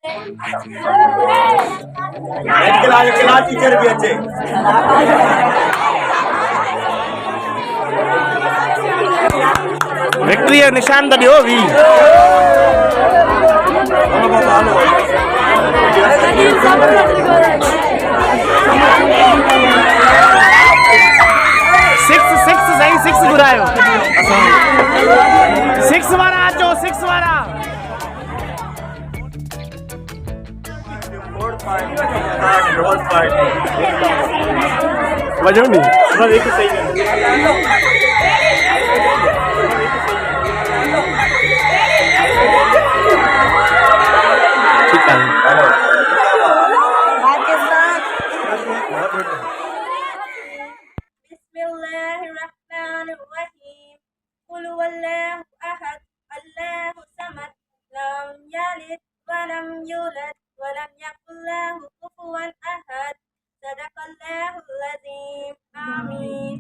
Class teacher भी अच्छे। Victory है निशान तो दियो भी। सिक्स सही, सिक्स बुरायो। सिक्स वाला जो सिक्स वाला। वजह नहीं बस एक सही है। बिस्मिल्लाहिर्रहमानिर्रहीम कुल हुवल्लाहु अहद अल्लाहु समद लम यलिद वलम यूलद वलम यकुल लहु कुफुवन अहद सदक़ल्लाहुल अज़ीम आमीन।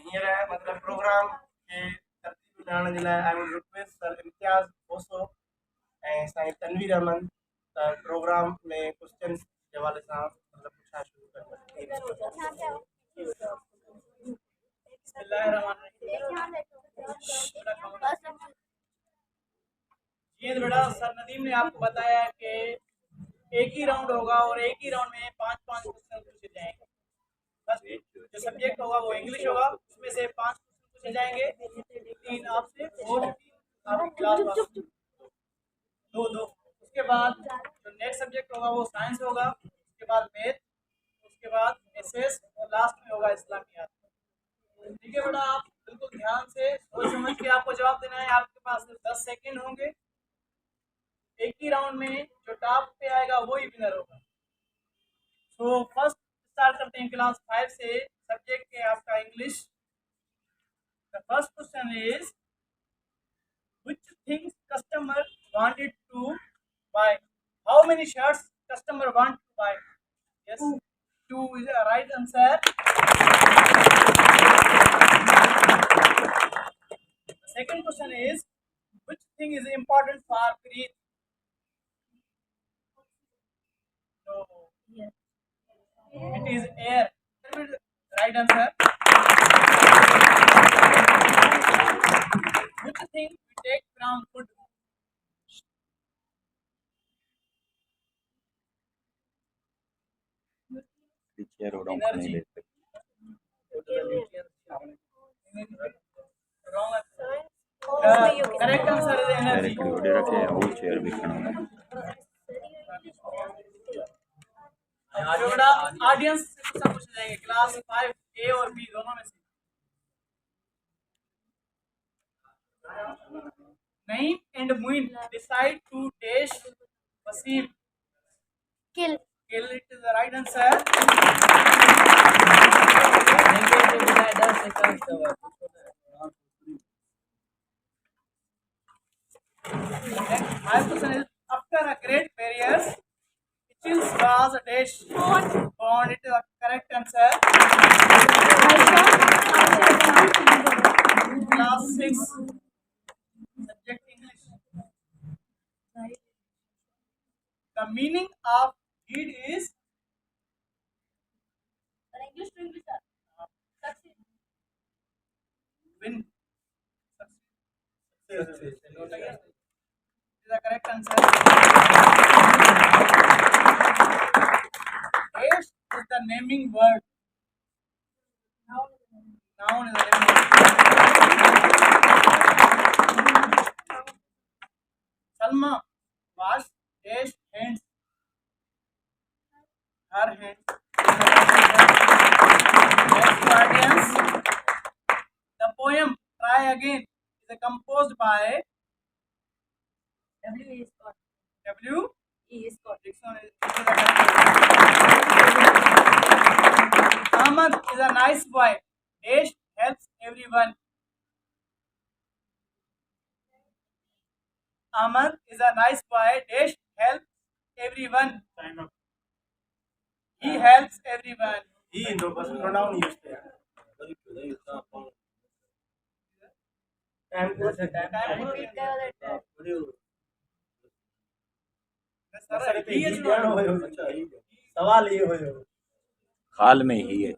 Here मतलब प्रोग्राम के तरतीब बनाने जे लाइ I would request sir Imtiaz ओसो ऐं साईं तनवीर अहमद प्रोग्राम में क्वेश्चन जे हवाले सां मतलब पुछा शुरू कनि। जी बेटा, सर नदीम ने आपको बताया कि एक ही राउंड होगा और एक ही राउंड में 5-5 क्वेश्चन पूछे जाएंगे। बस जो सब्जेक्ट होगा वो इंग्लिश होगा, उसमें से 5 क्वेश्चन पूछे जाएंगे, 3 आपसे और 3 आपकी क्लास वालों से। दो उसके बाद जो नेक्स्ट सब्जेक्ट होगा वो साइंस होगा, उसके बाद मैथ, उसके बाद एसएस और लास्ट में होगा इस्लामियात। ठीक है बेटा, आप बिल्कुल ध्यान से सोच समझ के आपको जवाब देना है। आपके पास सिर्फ 10 सेकंड होंगे। एक ही राउंड में जो टॉप पे आएगा वही विनर होगा। सो फर्स्ट स्टार्ट करते हैं क्लास 5 से। सब्जेक्ट है आपका English. The first question is which things customer wanted to buy? How many shirts customer want to buy? Yes, 2 is the right answer. The second question is which thing is important for breathe? No. Yes. It is air. Right answer. Which thing we take from food? Energy. Wrong answer. Correct answer is energy. Audience से question पूछे जाएंगे class 5 ए और B दोनों में से। Naim and Muin decide to dash Wasim. Kill Kill, it is the right answer. Next, my question is after a great barriers, Achilles was a dash. Bond, it is the correct answer. Class 6, subject English. The meaning of deed is English to English succeed. win. Success. Is the correct answer. Dash is the naming word. Noun is the naming word. Salma wash dash hands. Her hands. Next audience. The poem Try Again is composed by W.E. Scott. W.E. Scott. Ahmad is a nice boy. Dash helps everyone. Ahmad is a nice boy. Dash helps everyone. He helps everyone. He no pronoun used there. Time. Sir he is not सवाल ये हो खाल में ही है।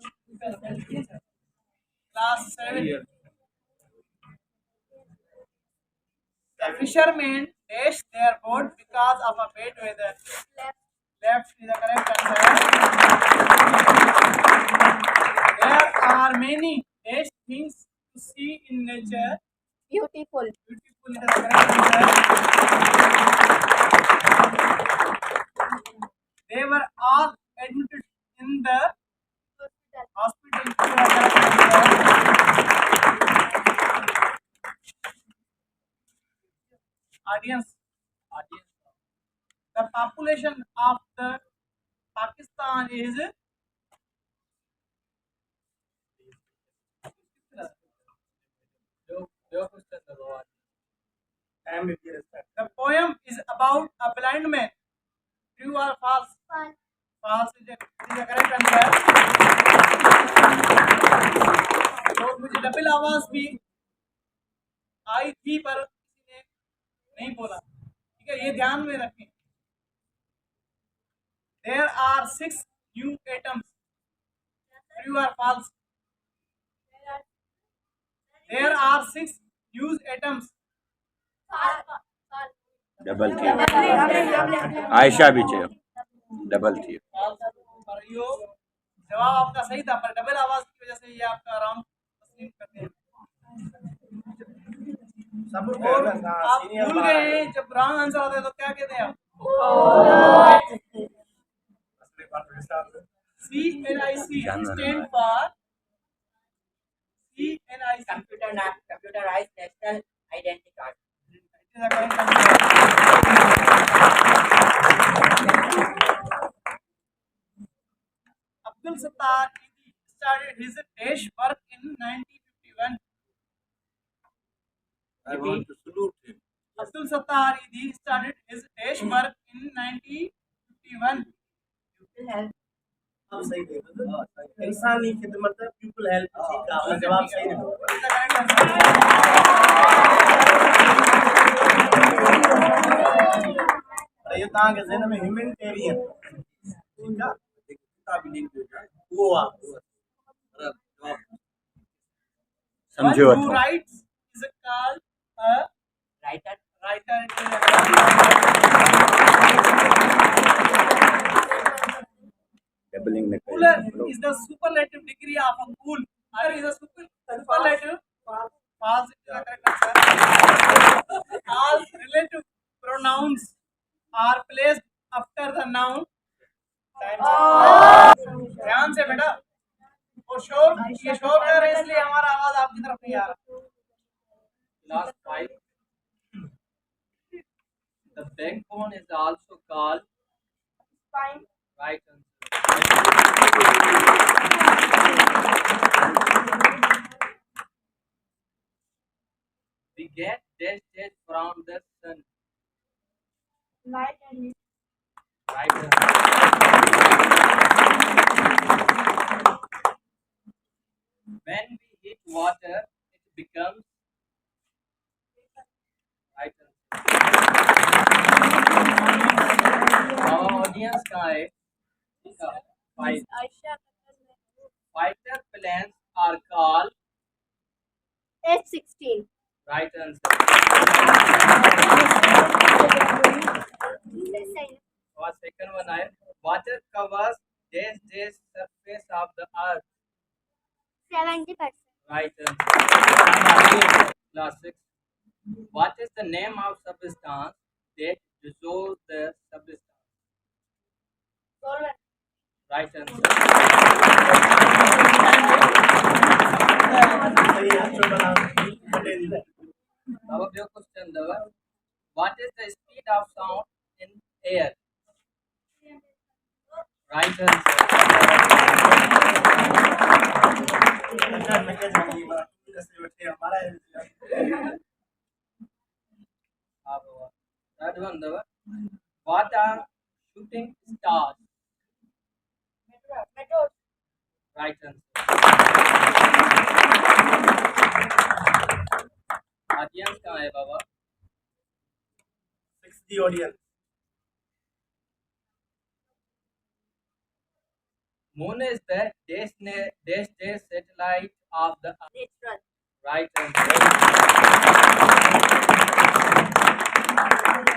Class 7. The fishermen dashed their boat because of a bad weather. Left is the correct answer. There are many dash things to see in nature. Beautiful. Beautiful is the correct answer. They were all admitted in the hospital. Is the correct answer. Audience. The population of the Pakistan is the poem is about a blind man. True or false? False is the correct answer. और मुझे double आवाज भी आई थी पर किसी ने नहीं बोला, ठीक है, ये ध्यान में रखें. There are 6 new atoms. True or false? There are 6 new atoms. Double थी, आयशा भी थे, डबल थी। पर यो जवाब आपका सही था, पर डबल आवाज की वजह से ये आपका रॉन्ग तस्लीम करते हैं. और आप भूल गए हैं, जब रॉन्ग आंसर आता है तो क्या कहते हैं आप? CNIC stand for CNIC. Computerized National Identity Card. It is the correct answer. Abdul Sattar started his dash work in 1951. I want to salute him. Abdul Sattar started his dash work in 1951. आप सही दे इंसानी खिदमत people help ठीक है, आपने जवाब सही दिया। It is the correct answer. ये कहाँ के ज़हन में ह्यूमैनिटेरियन ठीक है, किताब लिख दो वो आप समझो One तो। who writes is called a Writer. writer. Doubling में Cooler is the superlative degree of a cool. Cooler is a superlative. False is the correct answer. All relative pronouns are placed after the noun. ध्यान से बेटा, वो शोर ये शोर कर रहे हैं इसलिए हमारा आवाज आपकी तरफ नहीं आ रहा. Class 5. The backbone is also called Spine. right answer. We get dash dash from the sun. Light and heat. Right answer. When we heat water, it becomes right answer. Our audience कहाँ है? Five. Aisha. Fighter planes are called F-16. right answer. Our second one है water covers dash dash surface of the earth. 70%. Right answer. Class 6. What is the name of substance that dissolves the substance? Solvent. Right answer. सही answer बना पटेल जी। Now your question number. What is the speed of sound in air? Right answer. अच्छा मैं क्या जाऊँगी बात जैसे बैठे हमारा Third one number. What are shooting stars? Meteor. Right answer. Audience कहाँ है बाबा? 6D audience Moon is the dash satellite of the Earth. Natural. Right answer.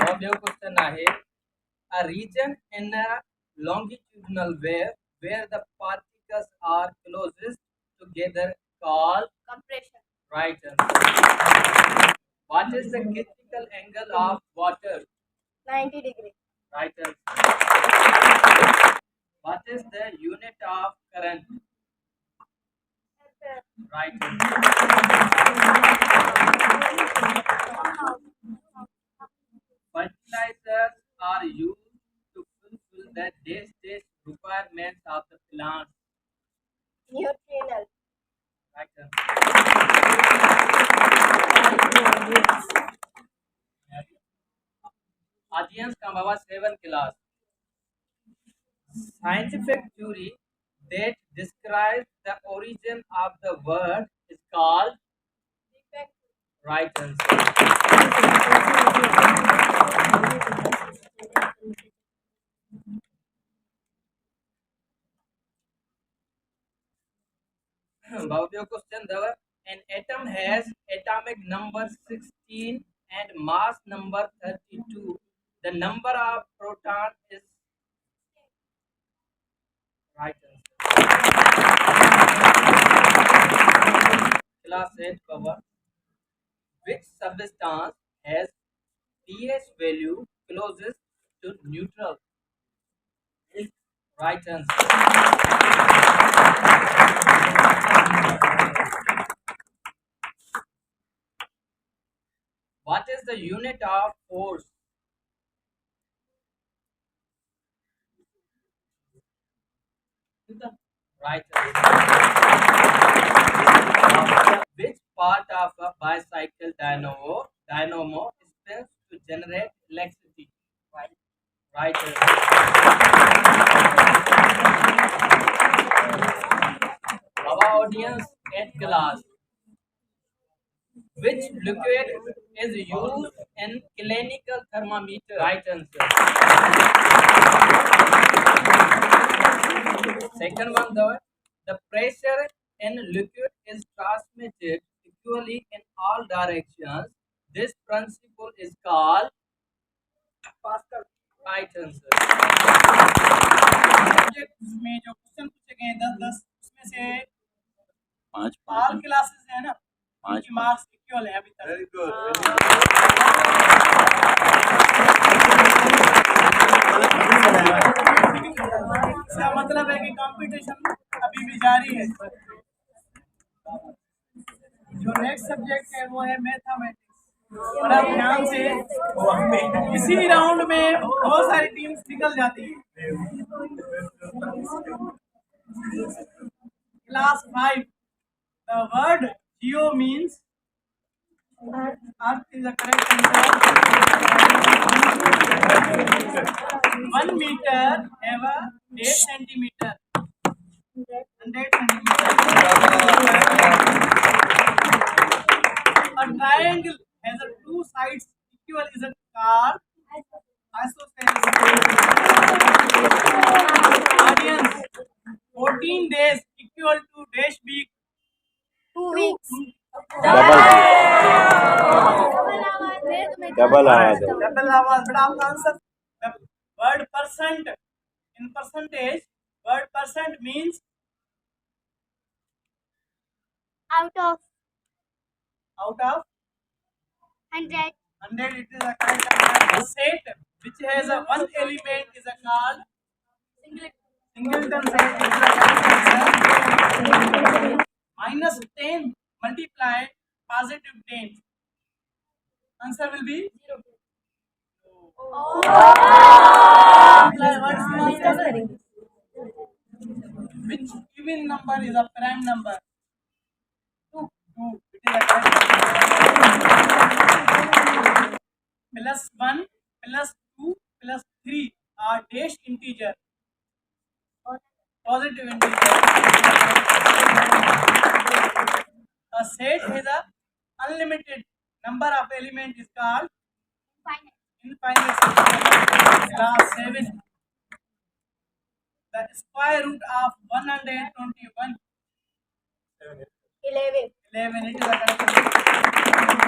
Now your question आहे, a region in a longitudinal wave where the particles are closest together called. Compression. Right answer. What is the critical angle of water? 90 degrees. Right answer. What is the unit of current? Right answer. Fertilizers are used to fulfill the dash requirements of the plant. Neutrino. Right answer. Audience का बाबा 7 class. Scientific theory that describes the origin of the word is called. Right answer. Bhavya question the an atom has atomic number 16 and mass number 32. The number of proton is. Right answer. Class 8 cover. Which substance has pH value closest to neutral? Right answer. What is the unit of force? Right answer. Which part of a bicycle dynamo spins to generate electricity? Right answer. Our audience at class. Which liquid is used in clinical thermometer? Right answer. Second one, the pressure in liquid is transmitted equally in all directions. This principle is called. Pascal. Right answer. Subject में जो question पूछे गए 10-10 उसमें से 5 all classes है ना, पाँच उनकी मार्क्स इक्वल है अभी तक. Very good. इसका मतलब है कि कंपटीशन अभी भी जारी है. जो नेक्स्ट सब्जेक्ट है वो है मैथमेटिक्स. और आप ध्यान से इसी राउंड में बहुत सारी टीम्स निकल जाती है. Class 5. The word geo means earth is the correct answer. 1 meter have a 8 centimeter. 100 centimeter. A triangle has a 2 sides equal is a called isosceles. Audience, 14 days equal to dash week. 2 weeks. Double आवाज है. Double आवाज. बड़ा आपका answer. Word percent in percentage. Word percent means Out of out of 100. 100. It is a correct answer. A set which has a one element is a called singleton set. It is a correct answer. Minus 10 multiply positive 10. Answer will be 0. Which even number is a prime number? 2. It is a correct answer. Plus 1 plus 2 plus 3 are dash integer. Positive integer. A set has a unlimited number of element is called infinite. Class 7. The square root of 121. 11. 11. It is the correct answer.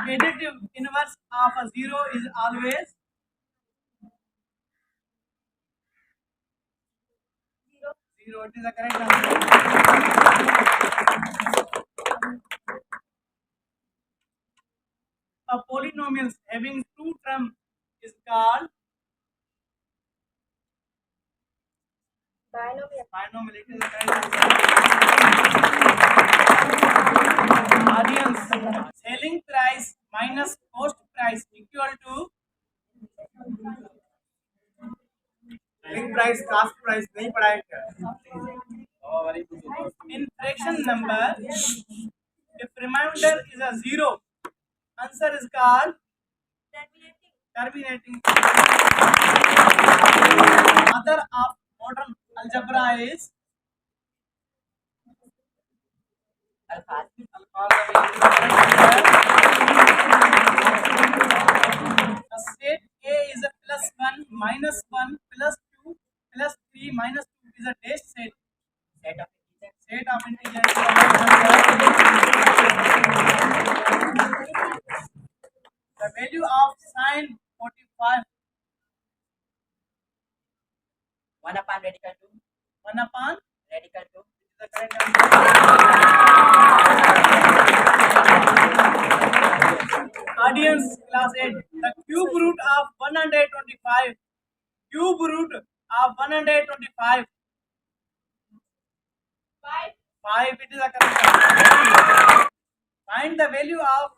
Additive inverse of a 0 is always 0. It is the correct answer. A polynomial having two terms is called Binomial. binomial. It is the correct answer. Audience, selling price minus cost price equal to selling price cost price नहीं पढ़ाया क्या? in fraction number. If remainder is a 0, answer is called terminating. Mother of modern algebra is Alpha. the state A is a plus 1 minus 1 plus 2 plus 3 minus 2 is a dash set. Set of integers. Set of integers. The value of sine 45. 1 upon radical 2. 1 upon Radical 2. the correct answer. Audience, class 8. The cube root of 125. Cube root of 125. 5. It is the correct answer. Find the value of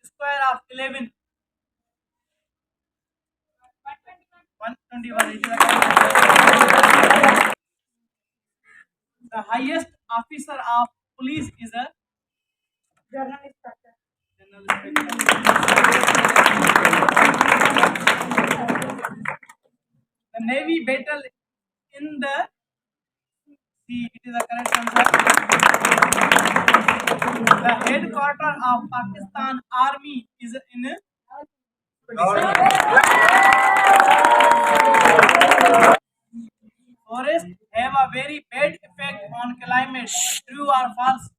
square of 11. 121. It is the correct answer. The highest officer of police is a General instructor. general inspector. The navy battle in the sea. It is the correct answer. The headquarter of Pakistan Army is in forest have a very bad effect on climate. True or false?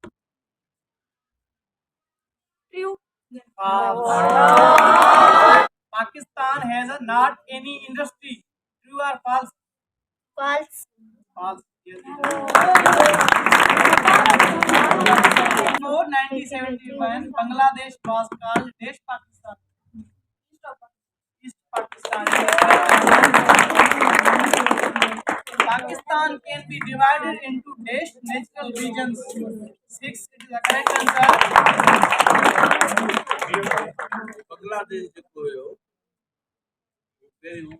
True. False. Pakistan has not any industry. True or false? False. False. Yes, it is. Before 1971, Bangladesh was called Desh Pakistan. East Pakistan. Pakistan can be divided into Desh natural regions. 6 is the correct answer. Bangladesh जेको हुयो पहिरियों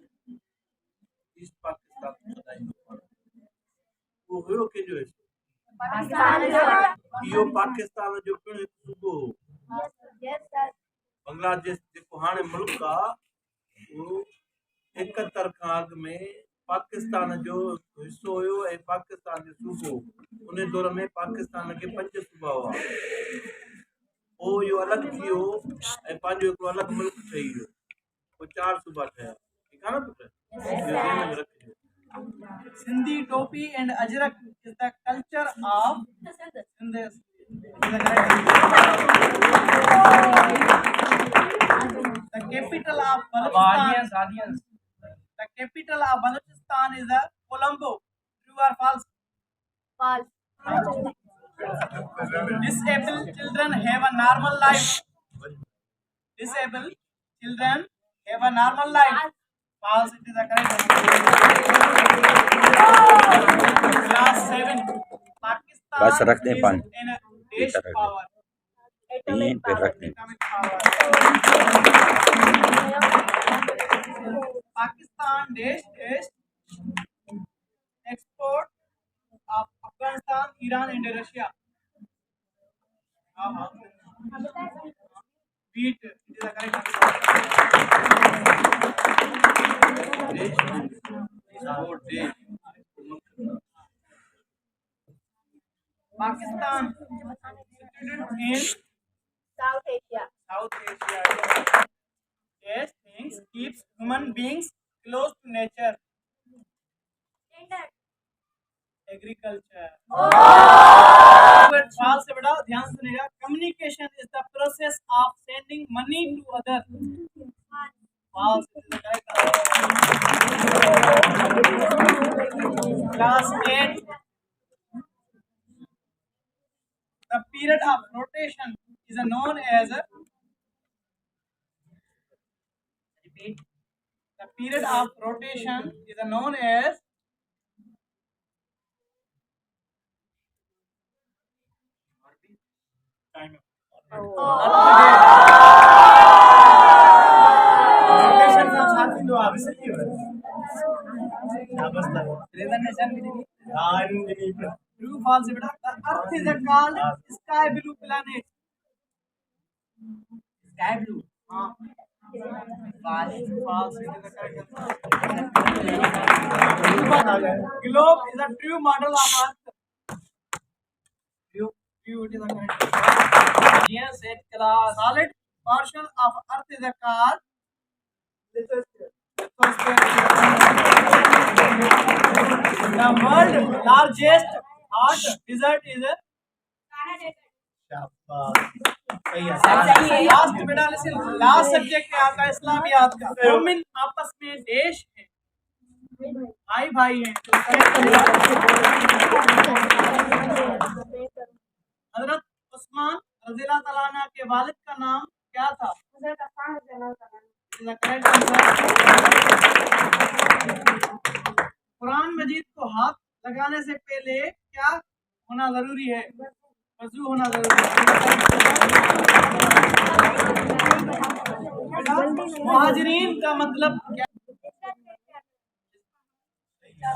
east Pakistan ॿुधाईंदो उहो हुयो कंहिंजो हिसो इहो पाकिस्तान जो पिणु हिकु सूबो हो Yes, sir. बांग्लादेश जेको हाणे मुल्क आहे उहो 71 खां अॻु में पाकिस्तान जो हिसो हुयो ऐं पाकिस्तान जो सूबो उन दौर में पाकिस्तान खे 5 सूबा हुआ पोइ इहो अलॻि थी वियो ऐं पंहिंजो हिकिड़ो अलॻि मुल्क ठही वियो पोइ 4 सूबा ठहिया ठीकु आहे न पुटु इहो ध्यान में रखिजो Sindhi topi and ajrak is the culture of Sindh. The capital of Balochistan. Audience. The capital of Balochistan is the Colombo. True or false? False. Disabled children have a normal life. Disabled children have a normal life. False. It is the correct answer. Class 7. Pakistan बस रख दें is पानी। in a desh रख दें। power. तीन पे रख दें Atomic power. Pakistan dash is export of Afghanistan, Iran, and Russia. Wheat is the correct answer. देश में वो देश Pakistan situated in South Asia. South Asia. Yes, things keeps human beings close to nature. Agriculture. सवाल से बड़ा ध्यान से सुनिएगा। Communication is the process of sending money to other. Class 8 the period of rotation is known as Repeat. the period of rotation is known as time. Rotation का साथ ही दो आप सही हो शाबाश Reservation भी नहीं। हां नहीं True false है बेटा। The earth is a called sky blue planet। Sky blue. हाँ False. false is the correct answer। Globe is a true model of earth। True it is the correct answer। Yes it class solid portion of earth is a called lithosphere। The world largest hot desert is शाबाश सही है last बेटा listen last subject है आपका इस्लामियात का। मोमिन आपस में देश है भाई भाई हैं। हजरत उस्मान रज़ियल्लाहु तआला अन्हु के वालिद का नाम क्या था? Correct answer. कुरान मजीद को हाथ लगाने से पहले क्या होना जरूरी है? वजू होना जरूरी है। मुहाजिरीन का मतलब क्या?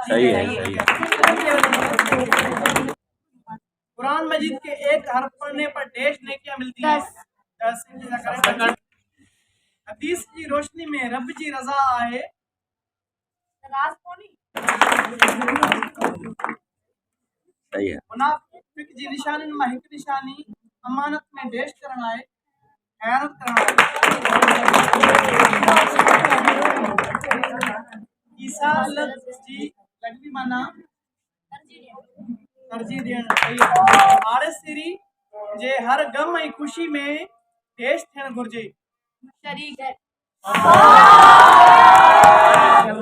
सही है कुरान मजीद के एक हर्फ पढ़ने पर डैश नेकियां मिलती हैं। 10 हदीस की रोशनी में रब जी रजा आए। सही है मुनाफिक जी निशानी हिक निशानी अमानत में डैश करण आए खयानत करण आए। ईसा जी लॻवी माना तरजीह ॾियण। सही है। हारिस सिरी जे हर गम ऐं ख़ुशी में डैश थियण घुरिजे।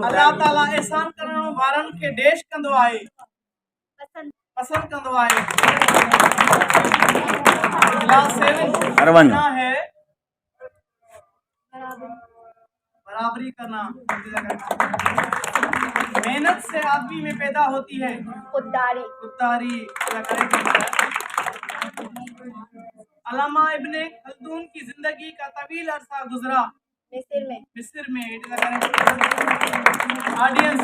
अल्लाह ताला एहसान करण वारनि खे डैश कंदो आहे पसंद कंदो आहे। क्लास 7 अरवन है बराबरी करना। मेहनत से आदमी में पैदा होती है खुददारी। अल्लामा इब्ने खल्दून की जिंदगी का तवील अरसा गुजरा मिस्र में। ऑडियंस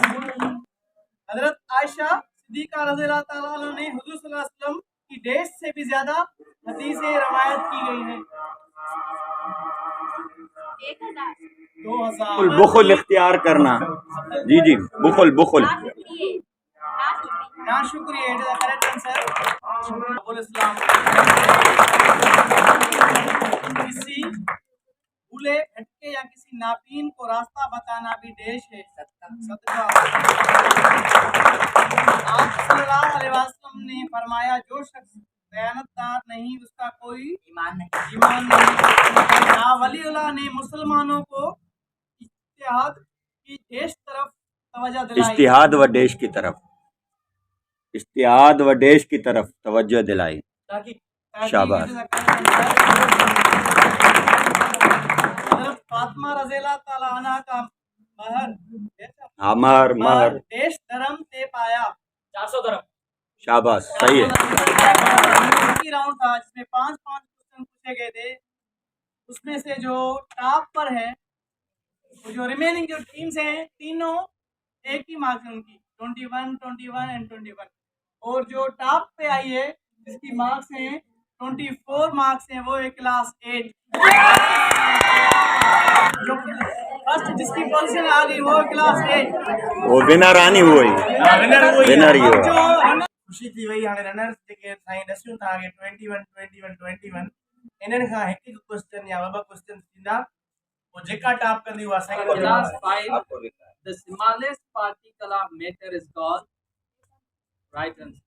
हजरत आयशा सिद्दीका रज़ियल्लाहु ताला अन्हा ने हुजूर सल्लल्लाहु अलैहि वसल्लम की डैश से भी ज्यादा हदीसें रवायत की गई हैं। 2000। बुखुल इख्तियार करना। जी जी बुखुल ना शुक्रिया it is the correct answer. Abul Islam किसी भूले भटके या किसी नापीन को रास्ता बताना भी डैश है सदका। आप सल्लल्लाहु अलैहि वसल्लम ने फरमाया जो शख्स खयानतदार नहीं उसका कोई ईमान नहीं। ना वलीउल्लाह ने मुसलमानों को इज्तिहाद की देश तरफ तवज्जो दिलाई। इज्तिहाद व देश की तरफ इज्तिहाद व देश की तरफ तवज्जो दिलाई। शाबाश। फातिमा रज़ियल्लाहु ताला अन्हा का महर देश धर्म से पाया 400 धर्म। शाबाश सही है। राउंड था जिसमें 5 क्वेश्चन पूछे गए थे। उसमें से जो टॉप पर है जो रिमेनिंग जो टीम्स हैं तीनों एक ही मार्क्स है उनकी 21, 21 एंड 21। और जो टॉप पे आई है जिसकी मार्क्स हैं 24 मार्क्स हैं वो है क्लास 8। जो फर्स्ट जिसकी पोजीशन आ गई वो क्लास 8 वो विनर आनी हुई विनर ही हुआ। खुशी थी वही हाणे रनर्स जेके साईं ॾसियूं था कि 21 21 21 इन्हनि खां हिकु क्वेश्चन या ॿ क्वेश्चन थींदा वो जेका टॉप कंदी उहा साईं को Class 5, the smallest particle of matter is called Right answer.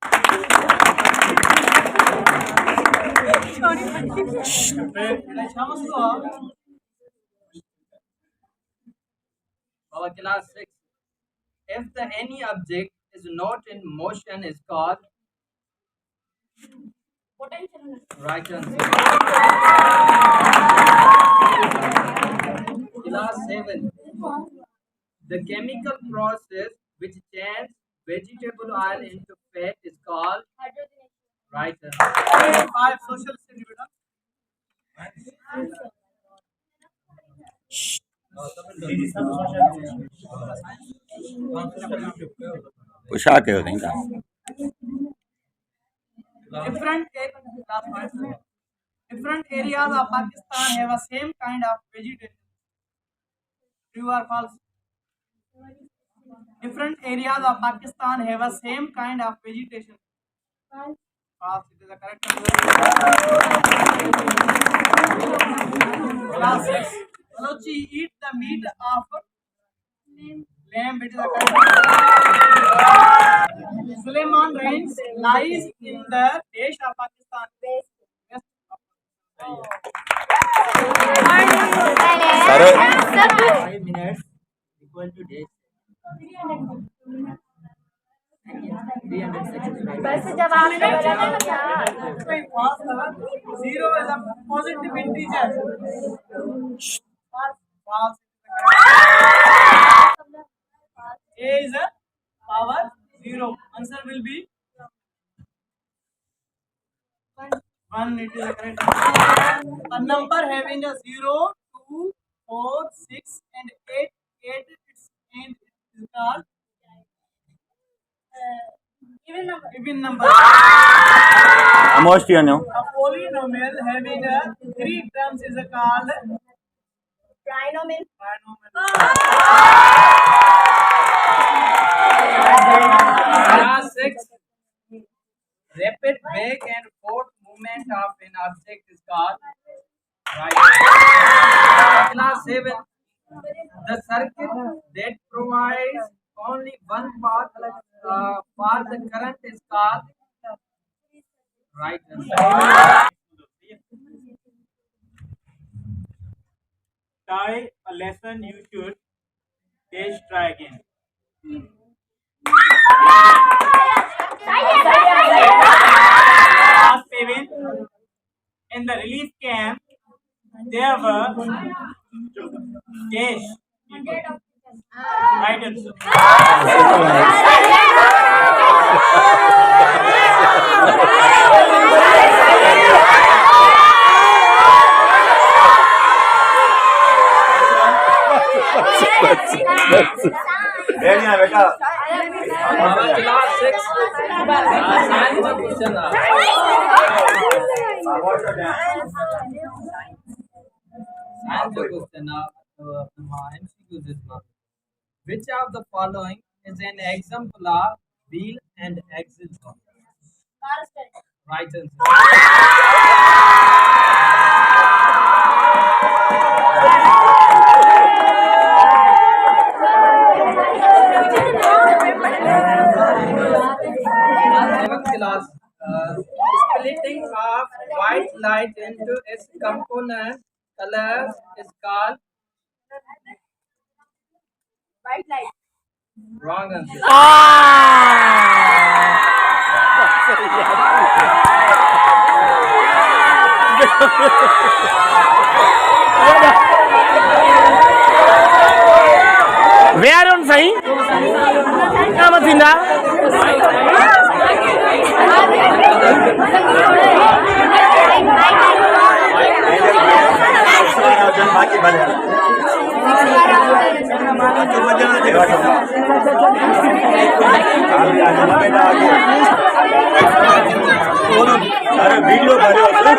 Our class 6. If the any object is not in motion is called right answer. Class 7. The chemical process which changes vegetable oil into fat is called right answer. 5 social study beta. पूछा के नहीं था Different areas of Pakistan have a same kind of vegetation. True or false? Different areas of Pakistan have a same kind of vegetation. False. It is the correct answer. Class 6. Balochi eat the meat of lamb. It is the correct answer. Suleiman Range lies in the Desh of Pakistan. West of sir 5 minutes equal to days. 300 seconds. बस जवाब तो गलत है क्या? Zero is a positive integer. False. A is a power 0. Answer will be 1. It is the correct answer. A number having a 0, 2, 4, 6 and 8. Its end is called even number. most you know A polynomial having a 3 terms is called Trinomial. Class 6. Rapid back and forth movement of an object is called right. Class 7. The circuit that provides only one path for the current is called right answer. Try a lesson you should taste, try again. Class 7. In the relief camp, there were Desh people. Right answer. Class 6. Science का question है. Science का question है. MCQ this one. Which of the following is an example of wheel and axle? Right answer. Seventh class. Splitting of white light into its component colors is called White light. wrong answer. Where on Sai? Nama Tinda?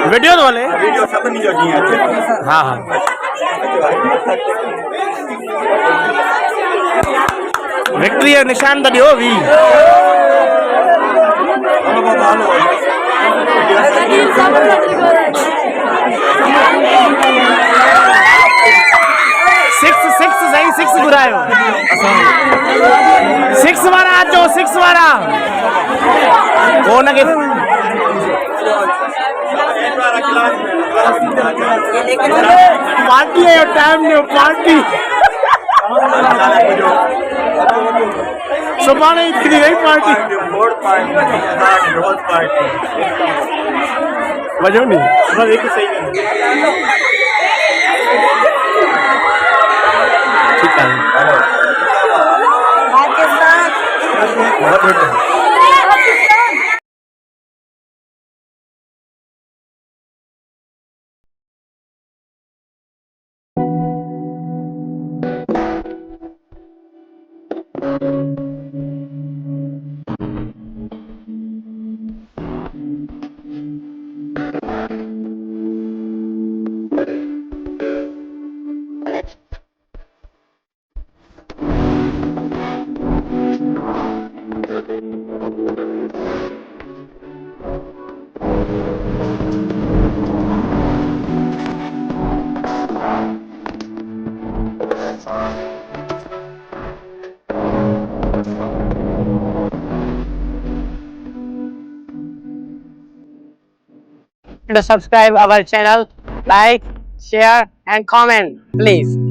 Video वाले हाँ हाँ victory निशान तो दियो भी 6 सही 6 घुरायो 6 वारा अचो 6 वारा वो न के पार्टी है टाइम नहीं पार्टी सुभाणे ही थी गई पार्टी वजो नहीं बस एक सही ठीक है To subscribe our channel, like, share and comment please.